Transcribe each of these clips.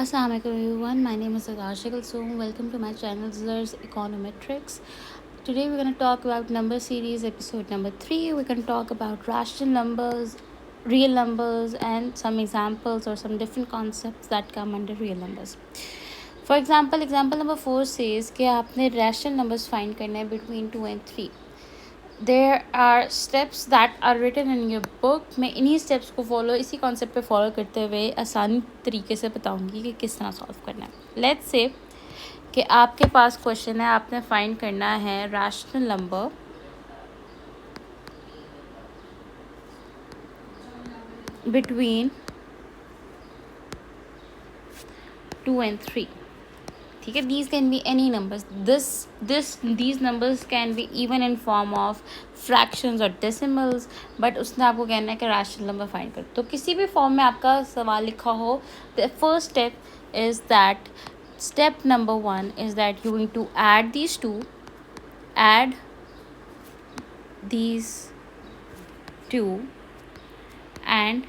Assalamualaikum everyone, my name is Akash Kulsoom. Welcome to my channel Zers Econometrics. Today we're going to talk about number series episode number 3. We're going to talk about rational numbers, real numbers, and some examples or some different concepts that come under real numbers. For example number 4 says कि आपने rational numbers find करने हैं between 2 and 3. There are steps that are written in your book. मैं इन्हीं steps को follow इसी concept पे follow करते हुए आसानी तरीके से बताऊंगी कि किस तरह सॉल्व करना है. लेट्स से कि आपके पास क्वेश्चन है, आपने फाइंड करना है रैशनल नंबर बिटवीन 2 and 3. ठीक है, these can be any numbers. These numbers can be even in form of fractions or decimals, but उसने आपको कहना है कि rational number find कर. तो किसी भी फॉर्म में आपका सवाल लिखा हो, the first step is that step number 1 is that you're going to add these two and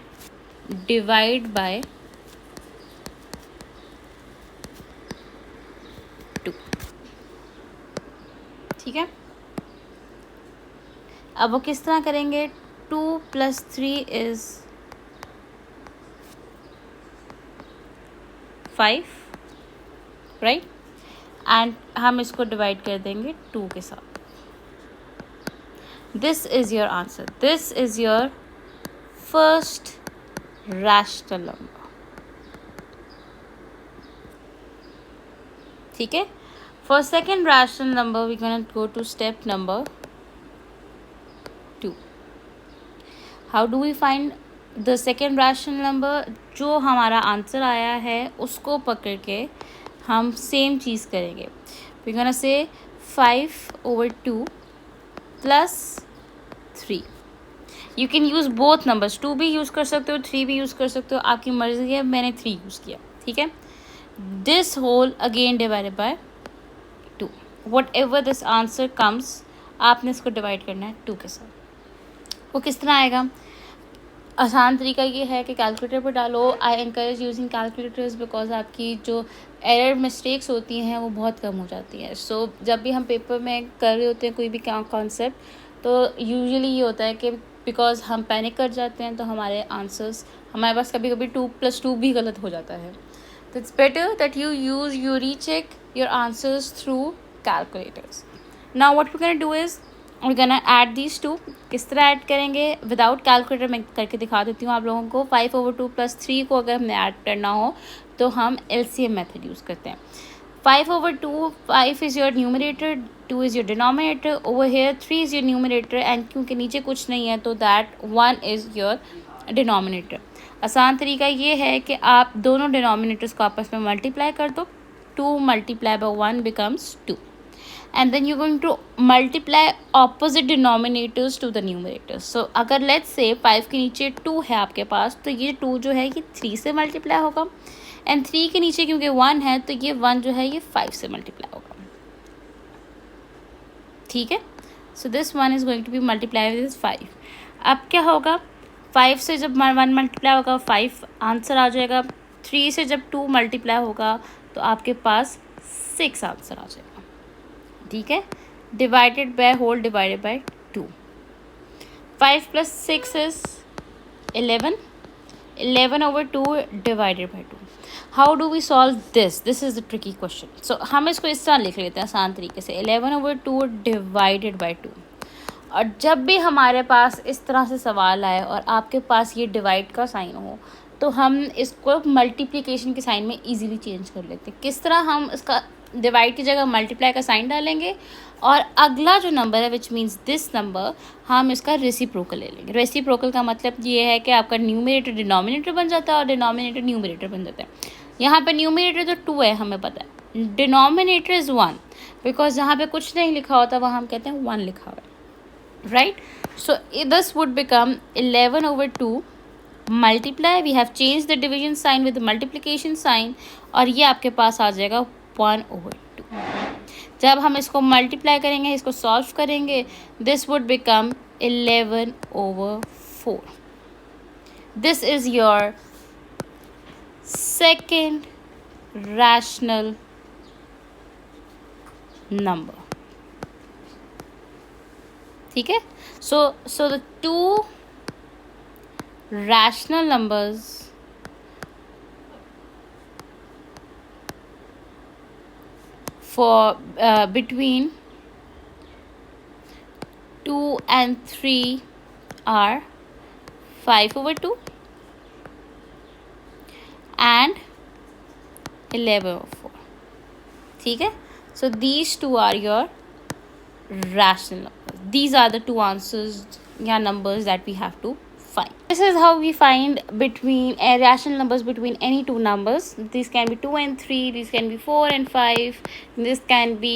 divide by 2. ठीक है, अब वो किस तरह करेंगे. 2 + 3 is 5, राइट, एंड हम इसको डिवाइड कर देंगे 2 के साथ. This is your answer. This is your first rational number. ठीक है, for second rational number we can go to step number 2. How do we find the second rational number. जो हमारा आंसर आया है उसको पकड़ के हम सेम चीज़ करेंगे. We gonna say 5/2 + 3. You can use both numbers. 2 भी यूज़ कर सकते हो, 3 भी यूज़ कर सकते हो, आपकी मर्ज़ी है. मैंने 3 यूज़ किया. ठीक है, this whole again divided by 2. Whatever this answer comes, आपने इसको डिवाइड करना है 2 के साथ. वो किस तरह आएगा. आसान तरीका ये है कि कैलकुलेटर पर डालो. I encourage using calculators because आपकी जो एरर मिस्टेक्स होती हैं वो बहुत कम हो जाती हैं. सो जब भी हम पेपर में कर रहे होते हैं कोई भी कॉन्सेप्ट, तो यूजुअली ये होता है कि बिकॉज हम पैनिक कर जाते हैं तो हमारे आंसर्स, हमारे पास कभी कभी 2 + 2 भी गलत हो जाता है. तो it's better that you recheck your answers through calculators. Now what we can do is we're gonna add these two. किस तरह ऐड करेंगे विदाउट कैलकुलेटर मैं करके दिखा देती हूँ आप लोगों को. 5/2 + 3 को अगर हमने ऐड करना हो तो हम LCM मेथड यूज़ करते हैं. 5/2, 5 is your numerator, 2 is your denominator. Over here 3 is your numerator and क्योंकि नीचे कुछ नहीं है तो दैट 1 इज़ योर डिनोमिनेटर. आसान तरीका ये है कि आप दोनों डिनोमिनेटर्स को आपस में मल्टीप्लाई कर दो. 2 × 1 becomes 2. And then you're going to multiply opposite denominators to the numerators. So अगर let's say 5 के नीचे 2 है आपके पास, तो ये 2 जो है ये 3 से मल्टीप्लाई होगा. एंड 3 के नीचे क्योंकि 1 है तो ये 1 जो है ये 5 से मल्टीप्लाई होगा. ठीक है, so this 1 is going to be multiply with 5. अब क्या होगा, 5 से जब 1 मल्टीप्लाई होगा 5 आंसर आ जाएगा. 3 से जब 2 मल्टीप्लाई होगा तो आपके पास 6 आंसर आ जाएगा. ठीक है, divided by whole divided by 2. 5 + 6 is 11. 11/2 divided by 2. How do we solve this. This is the tricky question. So हम इसको इस तरह लिख लेते हैं आसान तरीके से. 11/2 डिवाइडेड बाय 2. और जब भी हमारे पास इस तरह से सवाल आए और आपके पास ये डिवाइड का साइन हो तो हम इसको मल्टीप्लिकेशन के साइन में इजीली चेंज कर लेते हैं. किस तरह, हम इसका डिवाइड की जगह मल्टीप्लाई का साइन डालेंगे और अगला जो नंबर है विच मीन्स दिस नंबर, हम इसका रेसिप्रोकल ले लेंगे. रेसिप्रोकल का मतलब ये है कि आपका न्यूमरेटर डिनोमिनेटर बन जाता है और डिनोमिनेटर न्यूमरेटर बन जाता है. यहाँ पे न्यूमरेटर तो 2 है हमें पता है, डिनोमिनेटर इज़ 1 बिकॉज जहाँ पे कुछ नहीं लिखा होता वहाँ हम कहते हैं 1 लिखा हुआ है, right. So this would become 11/2 multiply. We have change the division sign with multiplication sign और ये आपके पास आ जाएगा 1/2. जब हम इसको मल्टीप्लाई करेंगे, इसको सॉल्व करेंगे, this would become 11/4. This is your second rational number. ठीक है. So the two rational numbers for between 2 and 3 are 5/2 and 11/4. ठीक है. So these two are your rational numbers. These are the two answers या numbers that we have to find. This is how we find between rational numbers between any two numbers. These can be 2 and 3. These can be 4 and 5. This can be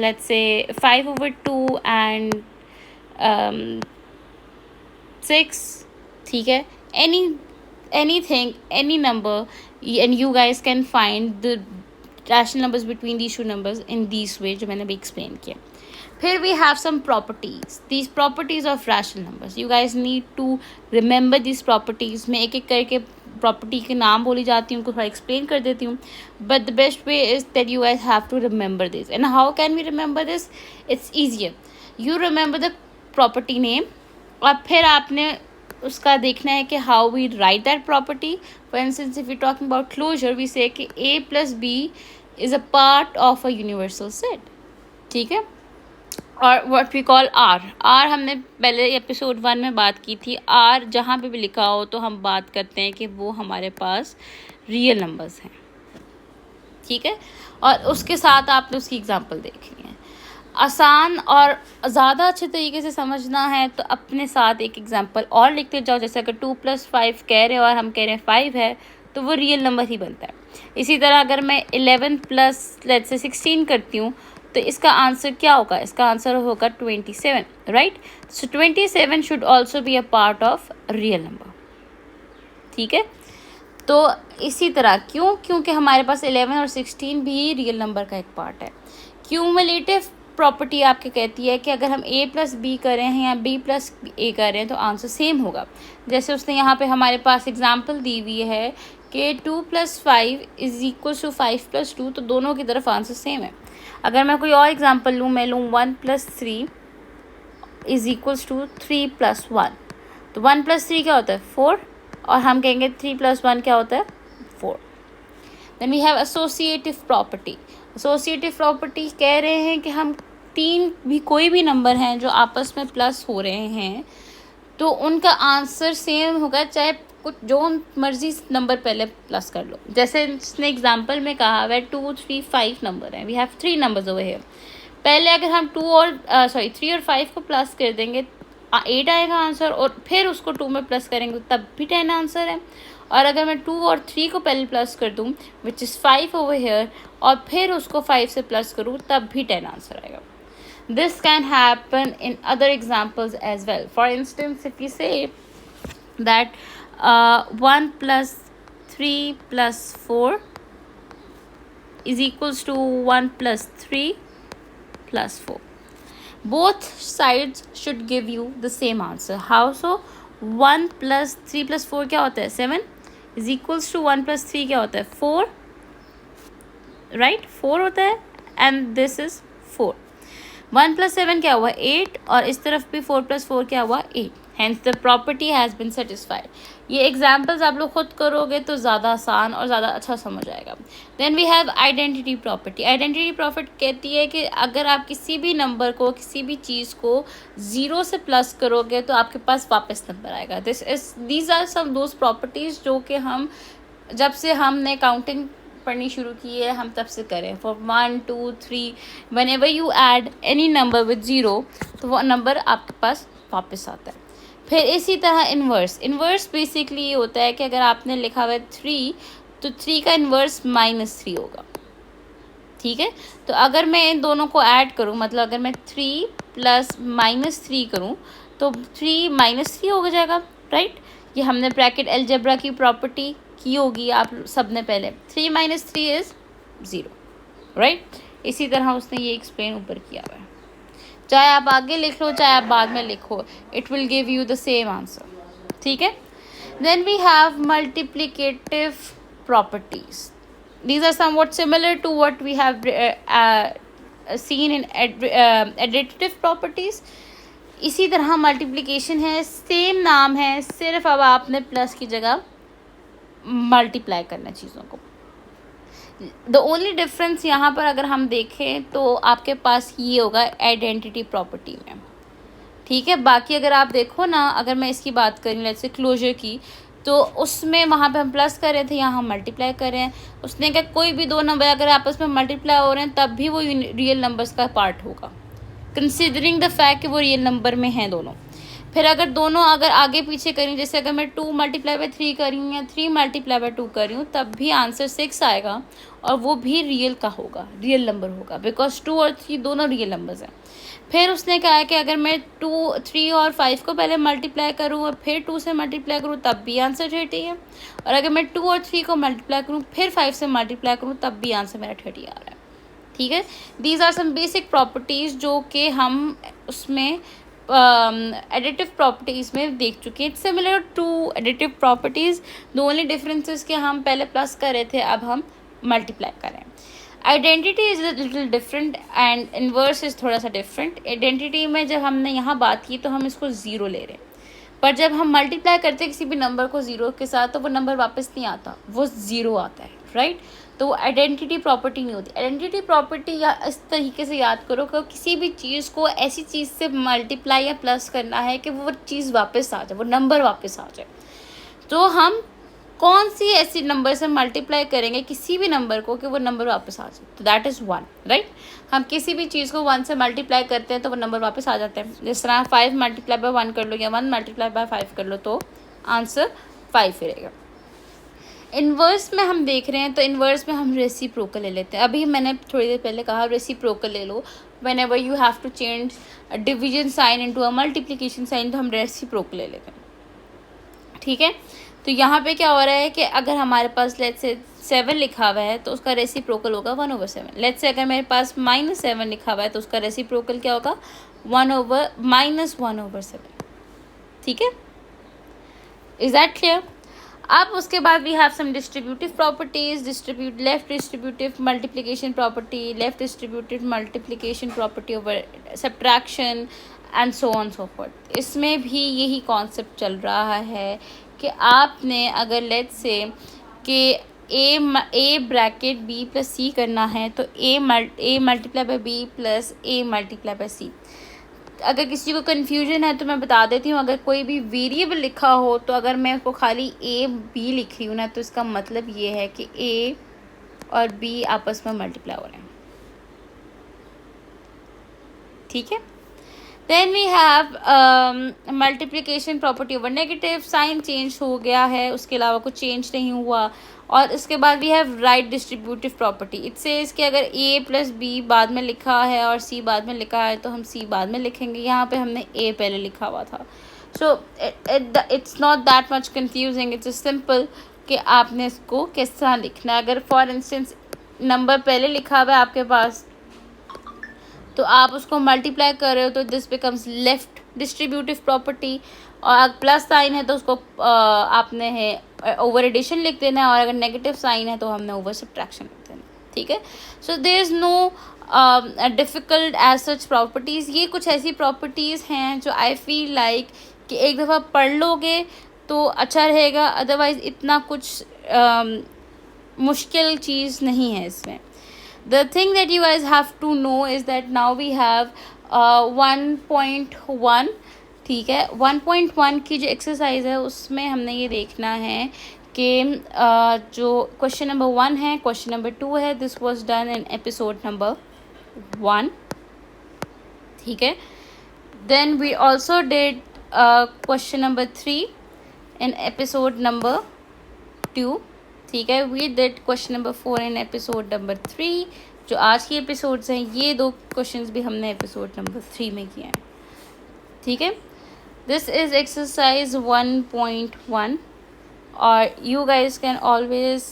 let's say 5/2 and 6. ठीक है. Anything, any number, and you guys can find the rational numbers between these two numbers in these way जो मैंने अभी explain किया. फिर we have some properties. These properties of rational numbers. You guys need to remember these properties. मैं एक एक करके property के नाम बोली जाती हूँ, उनको थोड़ा explain कर देती हूँ. But the best way is that you guys have to remember this. And how can we remember this? It's easier. You remember the property name और फिर आपने उसका देखना है कि how we write that property. For instance, if we're talking about closure, we say कि A plus B is a part of a universal set. ठीक है. और what we call R. R हमने पहले एपिसोड 1 में बात की थी. R जहाँ पे भी लिखा हो तो हम बात करते हैं कि वो हमारे पास रियल नंबर्स हैं. ठीक है. और उसके साथ आपने उसकी एग्जांपल देखनी है. आसान और ज़्यादा अच्छे तरीके से समझना है तो अपने साथ एक एग्जांपल और लिखते जाओ. जैसे अगर 2 + 5 कह रहे हो और हम कह रहे हैं 5 है तो वो रियल नंबर ही बनता है. इसी तरह अगर मैं 11 + लेट्स से 16 करती हूँ तो इसका आंसर क्या होगा? इसका आंसर होगा 27. Right. So 27 should also be a part of real number. ठीक है. तो इसी तरह क्योंकि हमारे पास 11 और 16 भी रियल नंबर का एक पार्ट है. क्यूमुलेटिव प्रॉपर्टी आपके कहती है कि अगर हम A + B कर रहे हैं या B + A कर रहे हैं तो आंसर सेम होगा. जैसे उसने यहाँ पे हमारे पास एग्जांपल दी हुई है कि 2 + 5 = 5 + 2, तो दोनों की तरफ आंसर सेम है. अगर मैं कोई और एग्जांपल लूँ, मैं लूँ 1 + 3 = 3 + 1. तो 1 + 3 क्या होता है? 4. और हम कहेंगे 3 + 1 क्या होता है? 4. Then we have associative property. Associative property कह रहे हैं कि हम तीन भी कोई भी नंबर हैं जो आपस में प्लस हो रहे हैं तो उनका आंसर सेम होगा, चाहे कुछ जो मर्जी नंबर पहले प्लस कर लो. जैसे इसने एग्जांपल में कहा है 2, 3, 5 नंबर हैं. We have 3 numbers over here. पहले अगर हम 3 और 5 को प्लस कर देंगे 8 आएगा आंसर, और फिर उसको 2 में प्लस करेंगे तब भी 10 आंसर है. और अगर मैं 2 और 3 को पहले प्लस कर दूँ विच इज़ 5 ओवर हियर, और फिर उसको 5 से प्लस करूँ तब भी 10 आंसर आएगा. This can happen in other examples as well. For instance, if we say that 1 + 3 + 4 = 1 + 3 + 4. Both sides should give you the same answer. How so? 1 + 3 + 4 क्या होता है? 7 = 1 + 3 क्या होता है? 4. Right? 4 होता है and this is 4. 1 + 7 क्या हुआ? 8. और इस तरफ भी 4 + 4 क्या हुआ? 8. Hence the property has been satisfied. ये एग्जाम्पल्स आप लोग खुद करोगे तो ज़्यादा आसान और ज़्यादा अच्छा समझ आएगा. Then we have identity property. Identity property कहती है कि अगर आप किसी भी नंबर को, किसी भी चीज़ को 0 से प्लस करोगे तो आपके पास वापस नंबर आएगा. These are some those properties जो कि हम जब से हमने काउंटिंग पढ़नी शुरू की है हम तब से करें. For 1, 2, 3 one ever you add any number with 0 तो वो नंबर आपके पास वापस आता है. फिर इसी तरह इन्वर्स बेसिकली ये होता है कि अगर आपने लिखा हुआ है 3 तो 3 का इन्वर्स -3 होगा. ठीक है. तो अगर मैं इन दोनों को ऐड करूँ, मतलब अगर मैं 3 + -3 करूँ तो 3 -3 हो जाएगा. राइट. ये हमने ब्रैकेट अलजेब्रा की प्रॉपर्टी की होगी आप सब ने पहले. 3 - 3 इज़ 0. राइट. इसी तरह उसने ये एक्सप्लेन ऊपर किया हुआ है. चाहे आप आगे लिख लो चाहे आप बाद में लिखो, it will give you the same answer. ठीक है. Then we have multiplicative properties. These are somewhat similar to what we have seen in additive properties. इसी तरह मल्टीप्लिकेशन है, सेम नाम है, सिर्फ अब आपने प्लस की जगह मल्टीप्लाई करना चीज़ों को. द ओनली डिफरेंस यहाँ पर अगर हम देखें तो आपके पास ये होगा आइडेंटिटी प्रॉपर्टी में. ठीक है, बाकी अगर आप देखो ना, अगर मैं इसकी बात करूँ लेट्स से क्लोजर की, तो उसमें वहाँ पे हम प्लस कर रहे थे, यहाँ हम मल्टीप्लाई कर रहे हैं. उसने कहा कोई भी दो नंबर अगर आपस में मल्टीप्लाई हो रहे हैं तब भी वो रियल नंबर्स का पार्ट होगा, कंसिडरिंग द फैक्ट कि वो रियल नंबर में हैं दोनों. फिर अगर दोनों अगर आगे पीछे करी, जैसे अगर मैं 2 मल्टीप्लाई बाई 3 कर रही हूँ या 3 मल्टीप्लाई बाई 2 कर रही हूँ, तब भी आंसर 6 आएगा और वो भी रियल का होगा, रियल नंबर होगा, बिकॉज 2 और 3 दोनों रियल नंबर्स हैं. फिर उसने कहा है कि अगर मैं 2, 3 और 5 को पहले मल्टीप्लाई करूँ और फिर 2 से मल्टीप्लाई करूँ तब भी आंसर 30 है, और अगर मैं 2 और 3 को मल्टीप्लाई करूँ फिर 5 से मल्टीप्लाई करूँ तब भी आंसर मेरा 30 आ रहा है. ठीक है, these are some basic properties जो कि हम उसमें एडिटिव प्रॉपर्टीज़ में देख चुके हैं. Similar to additive properties, the only differences कि हम पहले प्लस कर रहे थे, अब हम मल्टीप्लाई करें. Identity is a little different and inverse is थोड़ा सा डिफरेंट. आइडेंटिटी में जब हमने यहाँ बात की तो हम इसको ज़ीरो ले रहे हैं, पर जब हम मल्टीप्लाई करते हैं किसी भी नंबर को ज़ीरो के साथ तो वो नंबर वापस नहीं आता, वो ज़ीरो आता है, राइट. तो आइडेंटिटी प्रॉपर्टी नहीं होती. आइडेंटिटी प्रॉपर्टी या इस तरीके से याद करो कि किसी भी चीज़ को ऐसी चीज़ से मल्टीप्लाई या प्लस करना है कि वो चीज़ वापस आ जाए, वो नंबर वापस आ जाए. तो हम कौन सी ऐसी नंबर से मल्टीप्लाई करेंगे किसी भी नंबर को कि वो नंबर वापस आ जाए, तो दैट इज़ 1, राइट. हम किसी भी चीज़ को 1 से मल्टीप्लाई करते हैं तो वो नंबर वापस आ जाते हैं. जिस तरह 5 मल्टीप्लाई बाय 1 कर लो या 1 मल्टीप्लाई बाय 5 कर लो तो आंसर 5 रहेगा. इन्वर्स में हम देख रहे हैं तो इन्वर्स में हम रेसिप्रोकल ले लेते हैं. अभी मैंने थोड़ी देर पहले कहा रेसिप्रोकल ले लो. Whenever you have to change division sign into a multiplication sign तो हम रेसिप्रोकल ले लेते हैं. ठीक है, तो यहाँ पे क्या हो रहा है कि अगर हमारे पास लेट्स से 7 लिखा हुआ है तो उसका रेसिप्रोकल होगा 1/7. लेट्स से अगर मेरे पास -7 लिखा हुआ है तो उसका रेसिप्रोकल क्या होगा -1/7. ठीक है, इज दैट क्लियर. अब उसके बाद we have some distributive properties. Left distributive multiplication property, left distributive multiplication property over subtraction and so on so forth. इसमें भी यही कॉन्सेप्ट चल रहा है कि आपने अगर लेट्स से कि A bracket B plus C करना है तो A multiply by B plus A multiply by C. अगर किसी को कन्फ्यूजन है तो मैं बता देती हूँ, अगर कोई भी वेरिएबल लिखा हो तो अगर मैं उसको खाली ए बी लिख रही हूँ ना तो इसका मतलब ये है कि ए और बी आपस में मल्टीप्लाई हो रहे हैं. ठीक है, then we have multiplication property over negative. Sign change हो गया है, उसके अलावा कुछ चेंज नहीं हुआ. और इसके बाद we have right distributive property. It says कि अगर ए प्लस बी बाद में लिखा है और सी बाद में लिखा है तो हम सी बाद में लिखेंगे. यहाँ पे हमने ए पहले लिखा हुआ था. So it's not that much confusing. It's simple कि आपने इसको किस तरह लिखना है. अगर फॉर इंस्टेंस नंबर पहले लिखा हुआ है आपके पास तो आप उसको मल्टीप्लाई कर रहे हो तो this becomes left distributive property. और प्लस साइन है तो उसको आपने है ओवर एडिशन लिख देना है, और अगर नेगेटिव साइन है तो हमने ओवर सब्ट्रैक्शन लिख देना. ठीक है, so there is no difficult as such properties. ये कुछ ऐसी प्रॉपर्टीज़ हैं जो आई फील लाइक कि एक दफ़ा पढ़ लोगे तो अच्छा रहेगा, अदरवाइज़ इतना कुछ मुश्किल चीज़ नहीं है इसमें. The thing that you guys have to know is that now we have 1.1. ठीक है, 1.1 की जो एक्सरसाइज है उसमें हमने ये देखना है कि जो क्वेश्चन नंबर 1 है, क्वेश्चन नंबर 2 है. This was done in episode number 1. ठीक है, then we also did question number 3 in episode number 2. ठीक है, we did question number 4 in episode number 3. जो आज की एपिसोड्स हैं ये 2 क्वेश्चंस भी हमने एपिसोड नंबर 3 में किए हैं. ठीक है, दिस इज़ एक्सरसाइज 1.1 और you guys can always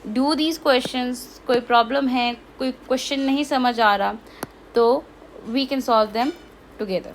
do these questions. कोई प्रॉब्लम है, कोई क्वेश्चन नहीं समझ आ रहा तो we can solve them together.